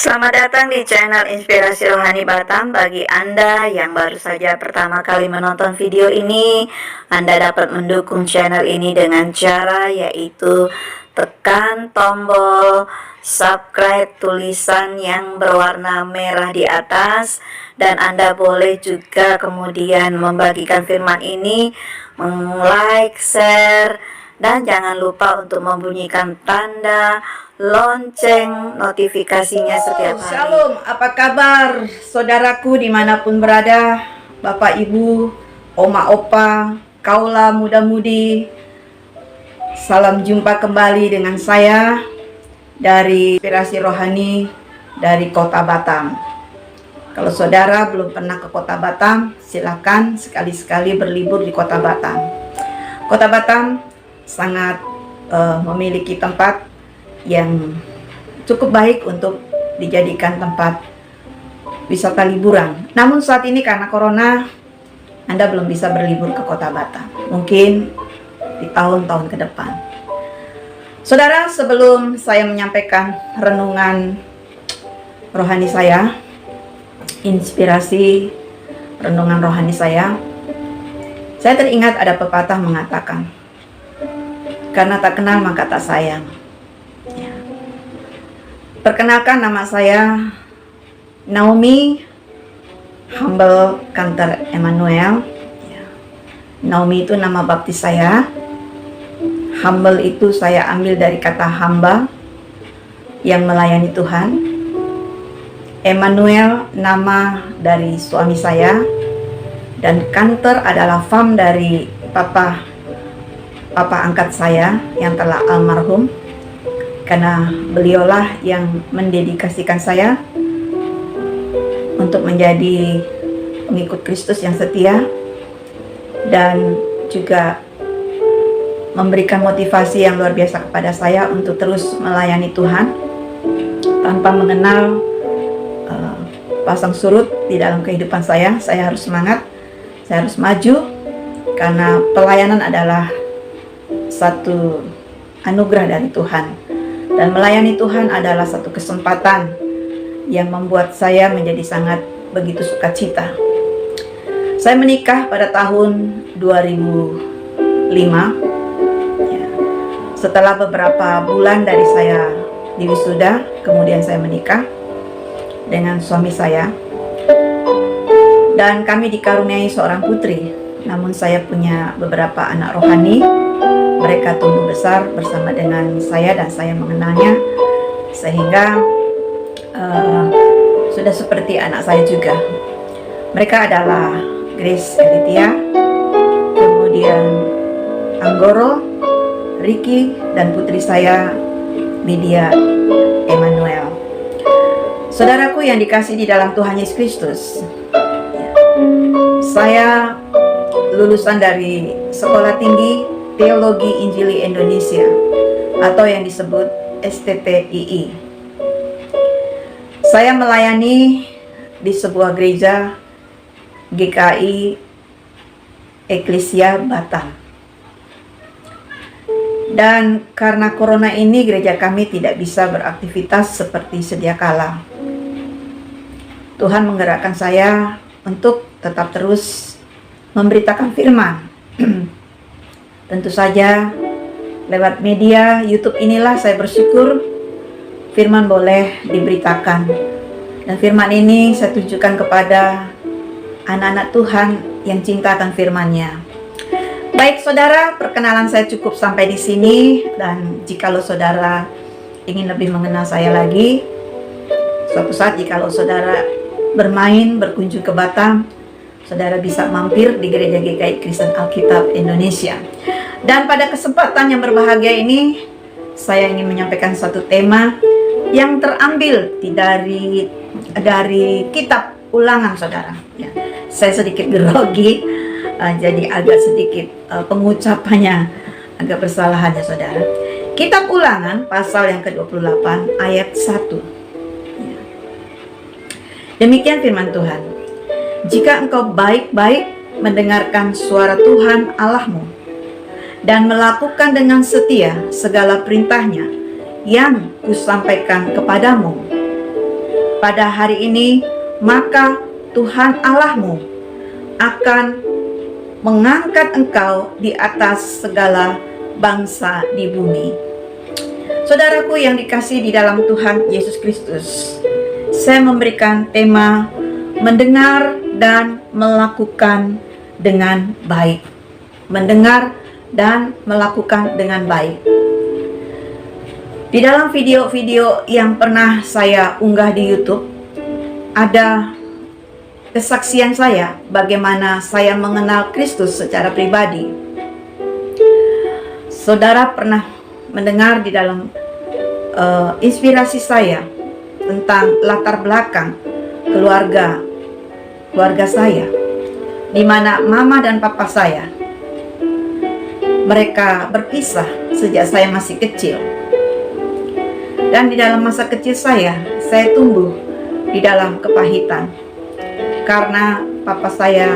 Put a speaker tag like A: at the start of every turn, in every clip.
A: Selamat datang di channel Inspirasi Rohani Batam. Bagi Anda yang baru saja pertama kali menonton video ini, Anda dapat mendukung channel ini dengan cara yaitu tekan tombol subscribe tulisan yang berwarna merah di atas, dan Anda boleh juga kemudian membagikan firman ini, like, share, dan jangan lupa untuk membunyikan tanda lonceng notifikasinya setiap hari.
B: Shalom, apa kabar saudaraku dimanapun berada, Bapak Ibu, Oma Opa, Kaula muda-mudi. Salam jumpa kembali dengan saya dari Inspirasi Rohani dari Kota Batam. Kalau saudara belum pernah ke Kota Batam, silakan sekali-sekali berlibur di Kota Batam. Kota Batam sangat memiliki tempat yang cukup baik untuk dijadikan tempat wisata liburan. Namun saat ini karena corona, Anda belum bisa berlibur ke Kota Batam. Mungkin di tahun-tahun ke depan. Saudara, sebelum saya menyampaikan renungan rohani saya, inspirasi renungan rohani saya teringat ada pepatah mengatakan, karena tak kenal maka tak sayang. Perkenalkan, nama saya Naomi, Humble Kantor Emmanuel. Naomi itu nama baptis saya. Humble itu saya ambil dari kata hamba yang melayani Tuhan. Emmanuel nama dari suami saya. Dan Kantor adalah fam dari papa angkat saya yang telah almarhum. Karena beliaulah yang mendedikasikan saya untuk menjadi pengikut Kristus yang setia, dan juga memberikan motivasi yang luar biasa kepada saya untuk terus melayani Tuhan tanpa mengenal pasang surut di dalam kehidupan saya. Saya harus semangat, saya harus maju, karena pelayanan adalah satu anugerah dari Tuhan. Dan melayani Tuhan adalah satu kesempatan yang membuat saya menjadi sangat begitu sukacita. Saya menikah pada tahun 2005. Setelah beberapa bulan dari saya diwisuda, kemudian saya menikah dengan suami saya. Dan kami dikaruniai seorang putri. Namun saya punya beberapa anak rohani. Mereka tumbuh besar bersama dengan saya dan saya mengenalnya, sehingga sudah seperti anak saya juga. Mereka adalah Grace Elitia, kemudian Anggoro, Ricky, dan putri saya Lydia Emmanuel. Saudaraku yang dikasihi di dalam Tuhan Yesus Kristus, saya lulusan dari Sekolah Tinggi Teologi Injili Indonesia atau yang disebut STTII. Saya melayani di sebuah gereja GKI Eklesia Batam. Dan karena corona ini gereja kami tidak bisa beraktivitas seperti sedia kala. Tuhan menggerakkan saya untuk tetap terus memberitakan firman. Tentu saja lewat media YouTube inilah saya bersyukur firman boleh diberitakan. Dan firman ini saya tujukan kepada anak-anak Tuhan yang cinta akan firman-Nya. Baik saudara, perkenalan saya cukup sampai di sini. Dan jikalau saudara ingin lebih mengenal saya lagi, suatu saat jikalau saudara berkunjung ke Batam, saudara bisa mampir di Gereja GKI Kristen Alkitab Indonesia. Dan pada kesempatan yang berbahagia ini, saya ingin menyampaikan satu tema yang terambil dari kitab Ulangan, saudara. Saya sedikit grogi, jadi agak sedikit pengucapannya agak bersalahannya, saudara. Kitab Ulangan pasal yang ke-28 ayat 1. Demikian firman Tuhan. Jika engkau baik-baik mendengarkan suara Tuhan Allahmu dan melakukan dengan setia segala perintahnya yang kusampaikan kepadamu, pada hari ini, maka Tuhan Allahmu akan mengangkat engkau di atas segala bangsa di bumi. Saudaraku yang dikasihi di dalam Tuhan Yesus Kristus, saya memberikan tema mendengar dan melakukan dengan baik. Mendengar dan melakukan dengan baik. Di dalam video-video yang pernah saya unggah di YouTube, ada kesaksian saya bagaimana saya mengenal Kristus secara pribadi. Saudara pernah mendengar di dalam inspirasi saya tentang latar belakang keluarga saya, di mana mama dan papa saya mereka berpisah sejak saya masih kecil. Dan di dalam masa kecil saya tumbuh di dalam kepahitan. Karena papa saya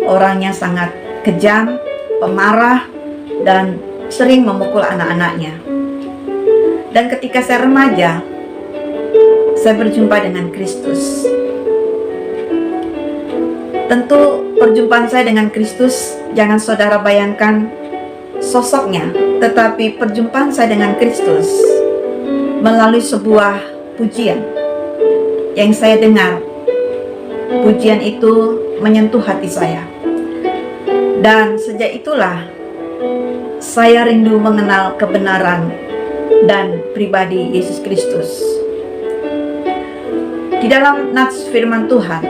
B: orangnya sangat kejam, pemarah, dan sering memukul anak-anaknya. Dan ketika saya remaja, saya berjumpa dengan Kristus. Tentu perjumpaan saya dengan Kristus, jangan saudara bayangkan sosoknya, tetapi perjumpaan saya dengan Kristus melalui sebuah pujian yang saya dengar. Pujian itu menyentuh hati saya, dan sejak itulah saya rindu mengenal kebenaran dan pribadi Yesus Kristus. Di dalam nats firman Tuhan,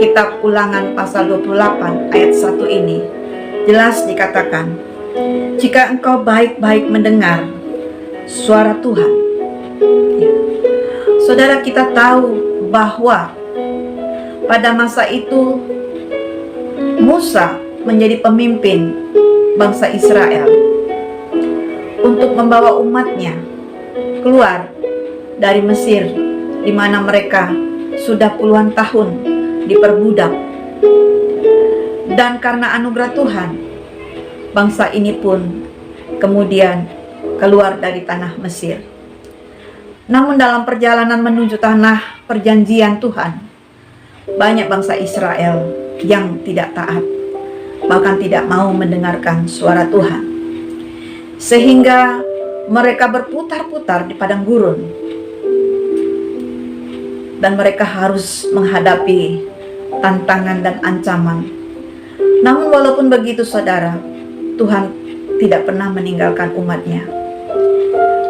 B: kitab Ulangan pasal 28 ayat 1 ini jelas dikatakan, jika engkau baik-baik mendengar suara Tuhan. Ya. Saudara, kita tahu bahwa pada masa itu Musa menjadi pemimpin bangsa Israel untuk membawa umatnya keluar dari Mesir, di mana mereka sudah puluhan tahun diperbudak. Dan karena anugerah Tuhan, bangsa ini pun kemudian keluar dari tanah Mesir. Namun dalam perjalanan menuju tanah perjanjian Tuhan, banyak bangsa Israel yang tidak taat, bahkan tidak mau mendengarkan suara Tuhan. Sehingga mereka berputar-putar di padang gurun. Dan mereka harus menghadapi tantangan dan ancaman. Namun walaupun begitu saudara, Tuhan tidak pernah meninggalkan umatnya.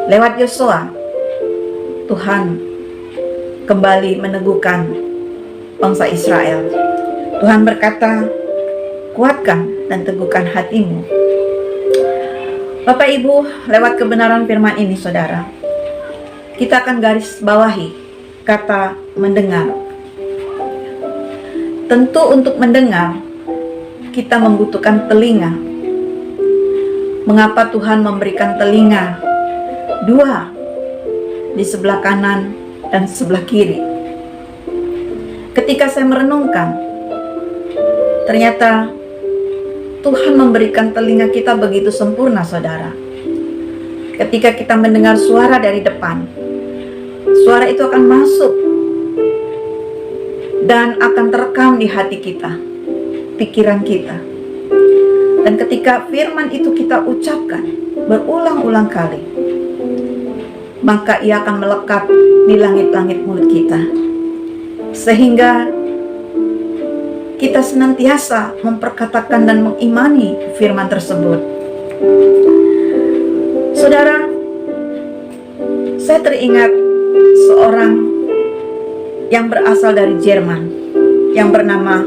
B: Lewat Yosua, Tuhan kembali meneguhkan bangsa Israel. Tuhan berkata, kuatkan dan teguhkan hatimu. Bapak Ibu, lewat kebenaran firman ini saudara, kita akan garis bawahi kata mendengar. Tentu untuk mendengar, kita membutuhkan telinga. Mengapa Tuhan memberikan telinga dua di sebelah kanan dan sebelah kiri? Ketika saya merenungkan, ternyata Tuhan memberikan telinga kita begitu sempurna saudara. Ketika kita mendengar suara dari depan, suara itu akan masuk dan akan terekam di hati kita, pikiran kita. Dan ketika firman itu kita ucapkan berulang-ulang kali, maka ia akan melekat di langit-langit mulut kita, sehingga kita senantiasa memperkatakan dan mengimani firman tersebut. Saudara, saya teringat seorang yang berasal dari Jerman yang bernama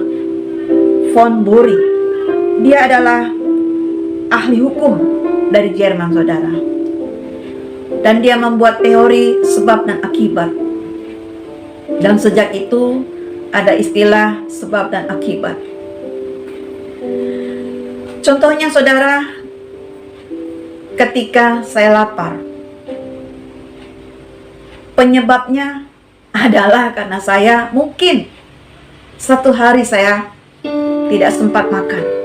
B: von Bury. Dia adalah ahli hukum dari Jerman saudara, dan dia membuat teori sebab dan akibat. Dan sejak itu ada istilah sebab dan akibat. Contohnya saudara, ketika saya lapar, penyebabnya adalah karena saya mungkin satu hari saya tidak sempat makan,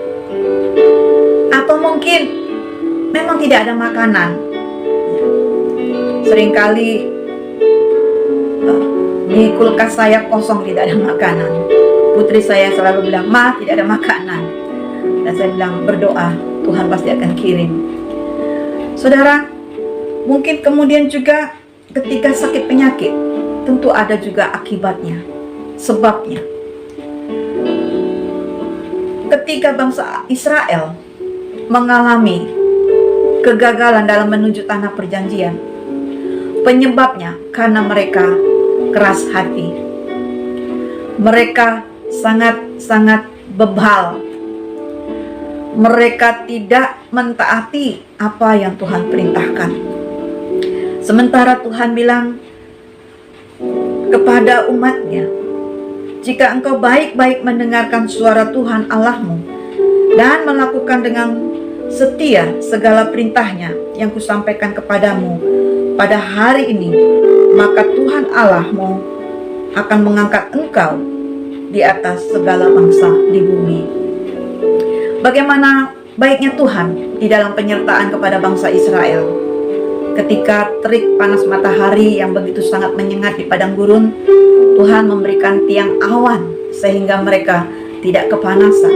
B: atau mungkin memang tidak ada makanan. Seringkali Di kulkas saya kosong, tidak ada makanan. Putri saya selalu bilang, "Ma, tidak ada makanan." Dan saya bilang, "Berdoa, Tuhan pasti akan kirim." Saudara, mungkin kemudian juga ketika sakit penyakit, tentu ada juga akibatnya, sebabnya. Ketika bangsa Israel mengalami kegagalan dalam menuju tanah perjanjian, penyebabnya karena mereka keras hati. Mereka sangat-sangat bebal. Mereka tidak mentaati apa yang Tuhan perintahkan. Sementara Tuhan bilang kepada umatnya, "Jika engkau baik-baik mendengarkan suara Tuhan Allahmu dan melakukan dengan setia segala perintahnya yang kusampaikan kepadamu pada hari ini, maka Tuhan Allahmu akan mengangkat engkau di atas segala bangsa di bumi." Bagaimana baiknya Tuhan di dalam penyertaan kepada bangsa Israel. Ketika terik panas matahari yang begitu sangat menyengat di padang gurun, Tuhan memberikan tiang awan sehingga mereka tidak kepanasan.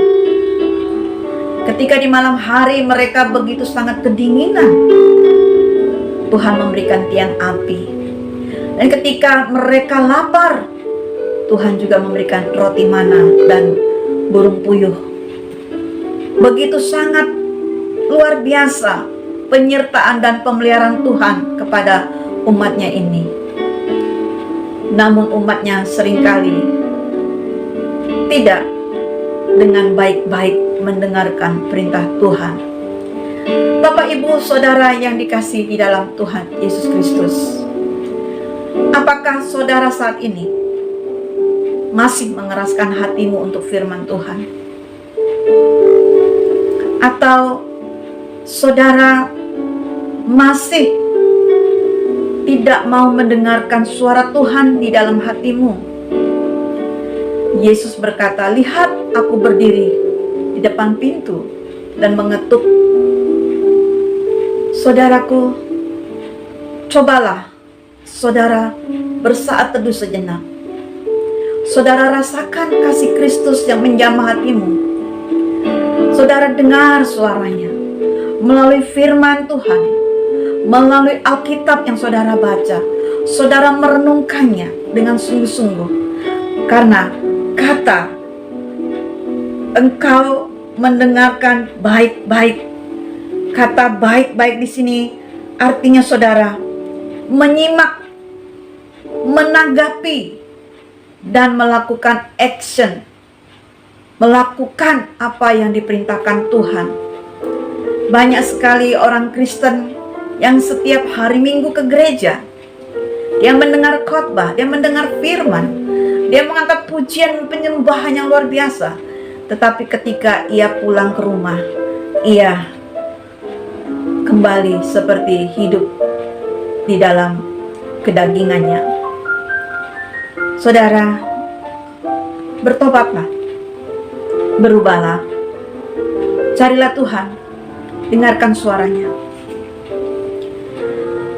B: Ketika di malam hari mereka begitu sangat kedinginan, Tuhan memberikan tiang api. Dan ketika mereka lapar, Tuhan juga memberikan roti mana dan burung puyuh. Begitu sangat luar biasa penyertaan dan pemeliharaan Tuhan kepada umatnya ini. Namun umatnya seringkali tidak dengan baik-baik mendengarkan perintah Tuhan. Bapak, Ibu, Saudara yang dikasihi di dalam Tuhan Yesus Kristus, apakah saudara saat ini masih mengeraskan hatimu untuk firman Tuhan? Atau saudara masih tidak mau mendengarkan suara Tuhan di dalam hatimu? Yesus berkata, "Lihat, aku berdiri di depan pintu dan mengetuk." Saudaraku, cobalah saudara bersaat teduh sejenak. Saudara rasakan kasih Kristus yang menjamah hatimu. Saudara dengar suaranya melalui firman Tuhan, melalui Alkitab yang saudara baca. Saudara merenungkannya dengan sungguh-sungguh. Karena kata engkau mendengarkan baik-baik. Kata baik-baik di sini artinya saudara menyimak, menanggapi, dan melakukan action. Melakukan apa yang diperintahkan Tuhan. Banyak sekali orang Kristen yang setiap hari Minggu ke gereja. Dia mendengar khotbah, dia mendengar firman, dia mengangkat pujian penyembahan yang luar biasa. Tetapi ketika ia pulang ke rumah, ia kembali seperti hidup di dalam kedagingannya. Saudara, bertobatlah, berubahlah, carilah Tuhan, dengarkan suaranya.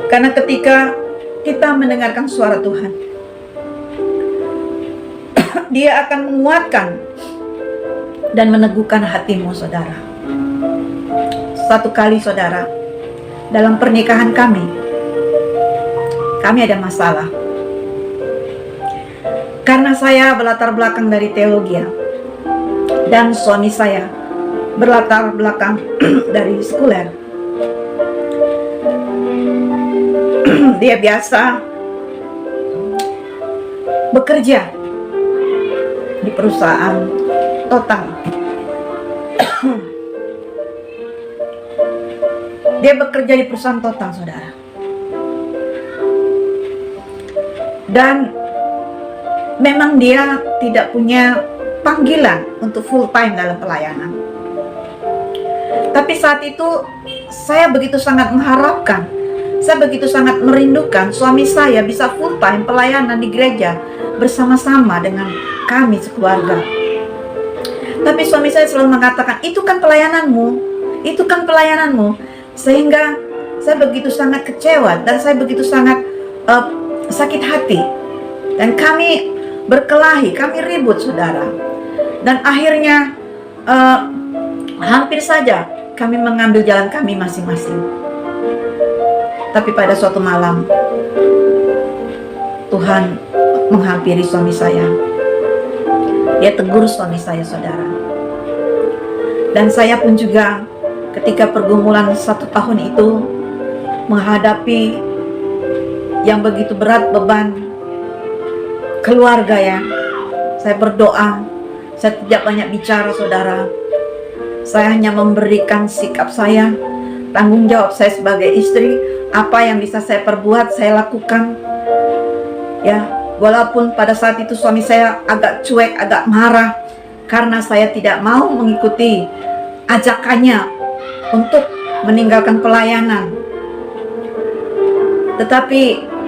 B: Karena ketika kita mendengarkan suara Tuhan, Dia akan menguatkan dan meneguhkan hatimu, saudara. Satu kali, saudara, dalam pernikahan kami ada masalah. Karena saya berlatar belakang dari teologi dan suami saya berlatar belakang dari sekuler. Dia biasa bekerja di perusahaan Total. Dia bekerja di perusahaan Total, saudara. Dan memang dia tidak punya panggilan untuk full time dalam pelayanan. Tapi saat itu saya begitu sangat mengharapkan, saya begitu sangat merindukan suami saya bisa full time pelayanan di gereja bersama-sama dengan kami sekeluarga. Tapi suami saya selalu mengatakan, itu kan pelayananmu, itu kan pelayananmu. Sehingga saya begitu sangat kecewa dan saya begitu sangat sakit hati Dan kami berkelahi, kami ribut saudara. Dan akhirnya hampir saja kami mengambil jalan kami masing-masing. Tapi pada suatu malam Tuhan menghampiri suami saya. Dia tegur suami saya saudara. Dan saya pun juga ketika pergumulan 1 tahun itu menghadapi yang begitu berat beban keluarga ya. Saya berdoa, saya tidak banyak bicara saudara. Saya hanya memberikan sikap saya, tanggung jawab saya sebagai istri. Apa yang bisa saya perbuat, saya lakukan. Ya, walaupun pada saat itu suami saya agak cuek, agak marah karena saya tidak mau mengikuti ajakannya untuk meninggalkan pelayanan. Tetapi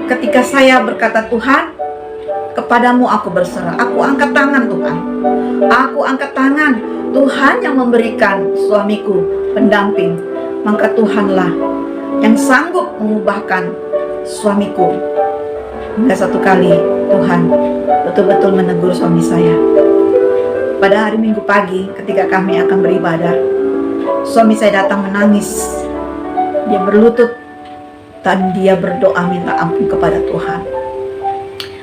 B: ketika saya berkata, Tuhan, kepadamu aku berserah. Aku angkat tangan Tuhan. Aku angkat tangan. Tuhan yang memberikan suamiku pendamping. Maka Tuhanlah yang sanggup mengubahkan suamiku. Hingga satu kali Tuhan betul-betul menegur suami saya. Pada hari Minggu pagi ketika kami akan beribadah, suami saya datang menangis. Dia berlutut dan dia berdoa minta ampun kepada Tuhan.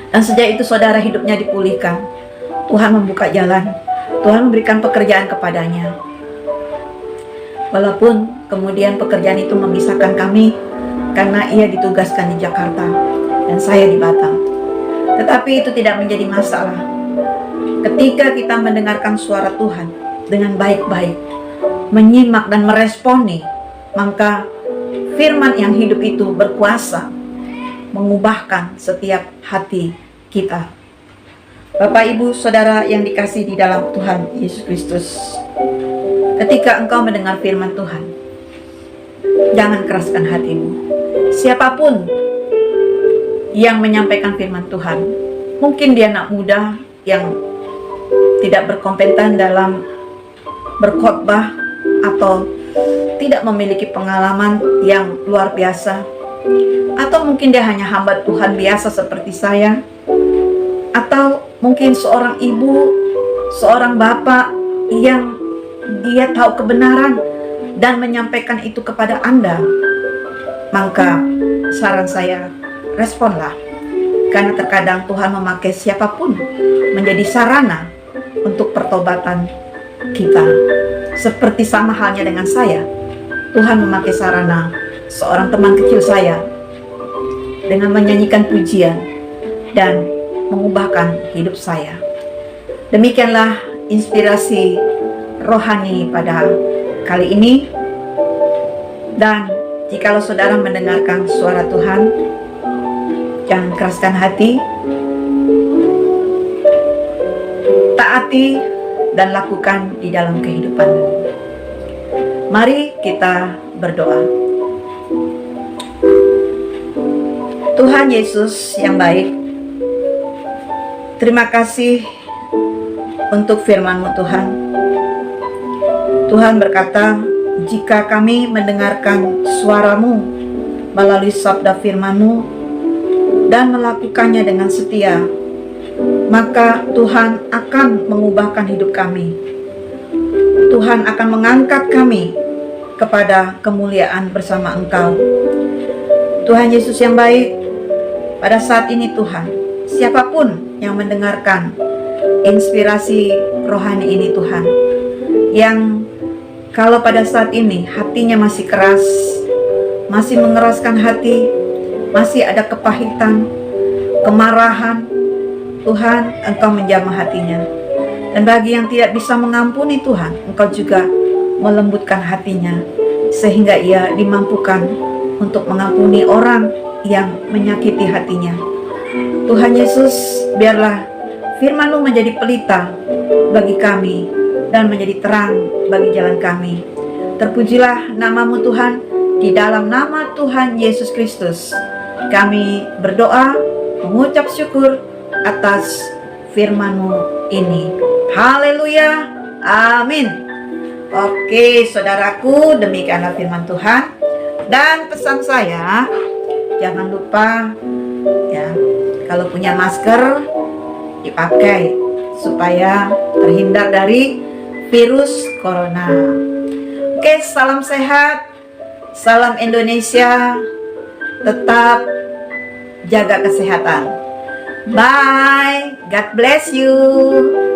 B: Dan sejak itu saudara hidupnya dipulihkan. Tuhan membuka jalan. Tuhan memberikan pekerjaan kepadanya. Walaupun kemudian pekerjaan itu memisahkan kami karena ia ditugaskan di Jakarta dan saya di Batam. Tetapi itu tidak menjadi masalah. Ketika kita mendengarkan suara Tuhan dengan baik-baik, menyimak dan meresponi, maka firman yang hidup itu berkuasa mengubahkan setiap hati kita. Bapak, Ibu, Saudara yang dikasihi di dalam Tuhan Yesus Kristus, ketika engkau mendengar firman Tuhan, jangan keraskan hatimu. Siapapun yang menyampaikan firman Tuhan, mungkin dia anak muda yang tidak berkompeten dalam berkhotbah atau tidak memiliki pengalaman yang luar biasa, atau mungkin dia hanya hamba Tuhan biasa seperti saya, atau mungkin seorang ibu, seorang bapak yang dia tahu kebenaran dan menyampaikan itu kepada Anda. Maka saran saya, responlah. Karena terkadang Tuhan memakai siapapun menjadi sarana untuk pertobatan kita. Seperti sama halnya dengan saya, Tuhan memakai sarana seorang teman kecil saya dengan menyanyikan pujian dan mengubahkan hidup saya. Demikianlah inspirasi rohani pada kali ini. Dan jikalau saudara mendengarkan suara Tuhan, jangan keraskan hati, taati dan lakukan di dalam kehidupanmu. Mari kita berdoa. Tuhan Yesus yang baik, terima kasih untuk firman-Mu Tuhan. Tuhan berkata, jika kami mendengarkan suara-Mu melalui sabda firman-Mu dan melakukannya dengan setia, maka Tuhan akan mengubahkan hidup kami. Tuhan akan mengangkat kami kepada kemuliaan bersama Engkau. Tuhan Yesus yang baik, pada saat ini Tuhan, siapapun yang mendengarkan inspirasi rohani ini Tuhan, yang kalau pada saat ini hatinya masih keras, masih mengeraskan hati, masih ada kepahitan, kemarahan, Tuhan, Engkau menjamah hatinya. Dan bagi yang tidak bisa mengampuni Tuhan, Engkau juga melembutkan hatinya, sehingga ia dimampukan untuk mengampuni orang yang menyakiti hatinya. Tuhan Yesus, biarlah firman-Mu menjadi pelita bagi kami dan menjadi terang bagi jalan kami. Terpujilah nama-Mu Tuhan. Di dalam nama Tuhan Yesus Kristus kami berdoa, mengucap syukur atas firman-Mu ini. Haleluya, amin. Oke saudaraku, demikianlah firman Tuhan. Dan pesan saya, jangan lupa Ya, kalau punya masker dipakai supaya terhindar dari virus corona. Oke, salam sehat, salam Indonesia, tetap jaga kesehatan. Bye, God bless you.